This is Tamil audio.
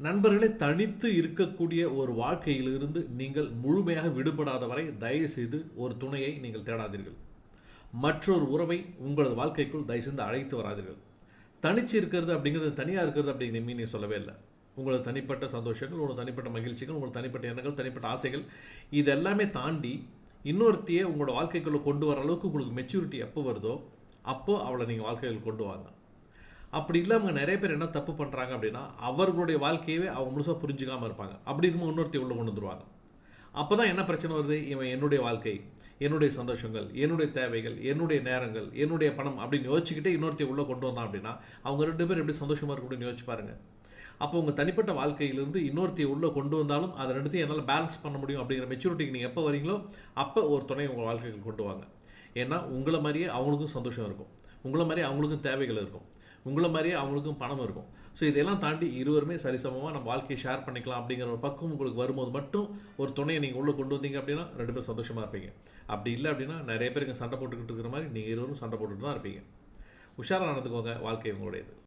நண்பர்களே, தனித்து இருக்கக்கூடிய ஒரு வாழ்க்கையிலிருந்து நீங்கள் முழுமையாக விடுபடாத வரை தயவு செய்து ஒரு துணையை நீங்கள் தேடாதீர்கள். மற்றொரு உறவை உங்களது வாழ்க்கைக்குள் தயவு செய்து அழைத்து வராதீர்கள். தனிச்சு இருக்கிறது அப்படிங்கிறது, தனியாக இருக்கிறது அப்படிங்கிற மீனிங் சொல்லவே இல்லை. உங்களது தனிப்பட்ட சந்தோஷங்கள், உங்களோட தனிப்பட்ட மகிழ்ச்சிகள், உங்களோட தனிப்பட்ட எண்ணங்கள், தனிப்பட்ட ஆசைகள், இது எல்லாமே தாண்டி இன்னொருத்தையே உங்களோட வாழ்க்கைக்குள்ளே கொண்டு வர அளவுக்கு உங்களுக்கு மெச்சூரிட்டி எப்போ வருதோ அப்போ அவளை நீங்கள் வாழ்க்கையில் கொண்டு வாங்க. அப்படி இல்லாமல் நிறைய பேர் என்ன தப்பு பண்ணுறாங்க அப்படின்னா, அவர்களுடைய வாழ்க்கையவே அவங்க முழுசாக புரிஞ்சுக்காமல் இருப்பாங்க. அப்படி இருக்கும்போது இன்னொருத்தையும் உள்ளே கொண்டு வந்துருவாங்க. அப்போ தான் என்ன பிரச்சனை வருது, இவன் என்னுடைய வாழ்க்கை, என்னுடைய சந்தோஷங்கள், என்னுடைய தேவைகள், என்னுடைய நேரங்கள், என்னுடைய பணம் அப்படின்னு யோசிச்சுக்கிட்டே இன்னொருத்தையும் உள்ளே கொண்டு வந்தான் அப்படின்னா அவங்க 2 பேரும் எப்படி சந்தோஷமாக இருக்க முடியும்னு யோசிச்சு பாருங்க. அப்போ உங்கள் தனிப்பட்ட வாழ்க்கையிலிருந்து இன்னொருத்தையை உள்ளே கொண்டு வந்தாலும் அதை 2த்தையும் என்னால் பேலன்ஸ் பண்ண முடியும் அப்படிங்கிற மெச்சூரிட்டிக்கு நீங்கள் எப்போ வரீங்களோ அப்போ ஒரு துணை உங்கள் வாழ்க்கைக்கு கொண்டு வாங்க. ஏன்னா உங்களை மாதிரியே அவங்களுக்கும் சந்தோஷம் இருக்கும், உங்களை மாதிரியே அவங்களுக்கும் தேவைகள் இருக்கும், உங்களை மாதிரியே அவங்களுக்கும் பணம் இருக்கும். ஸோ இதெல்லாம் தாண்டி இருவருமே சரிசமமாக நம்ம வாழ்க்கையை ஷேர் பண்ணிக்கலாம் அப்படிங்கிற ஒரு பக்குவம் உங்களுக்கு வரும்போது மட்டும் ஒரு துணையை நீங்கள் உள்ளே கொண்டு வந்தீங்க அப்படின்னா 2 பேரும் சந்தோஷமாக இருப்பீங்க. அப்படி இல்லை அப்படின்னா நிறைய பேருக்கு சண்டை போட்டுக்கிட்டு இருக்கிற மாதிரி நீங்கள் இருவரும் சண்டை போட்டுட்டு தான் இருப்பீங்க. உஷாராக நடந்துக்கோங்க, வாழ்க்கை உங்களுடையது.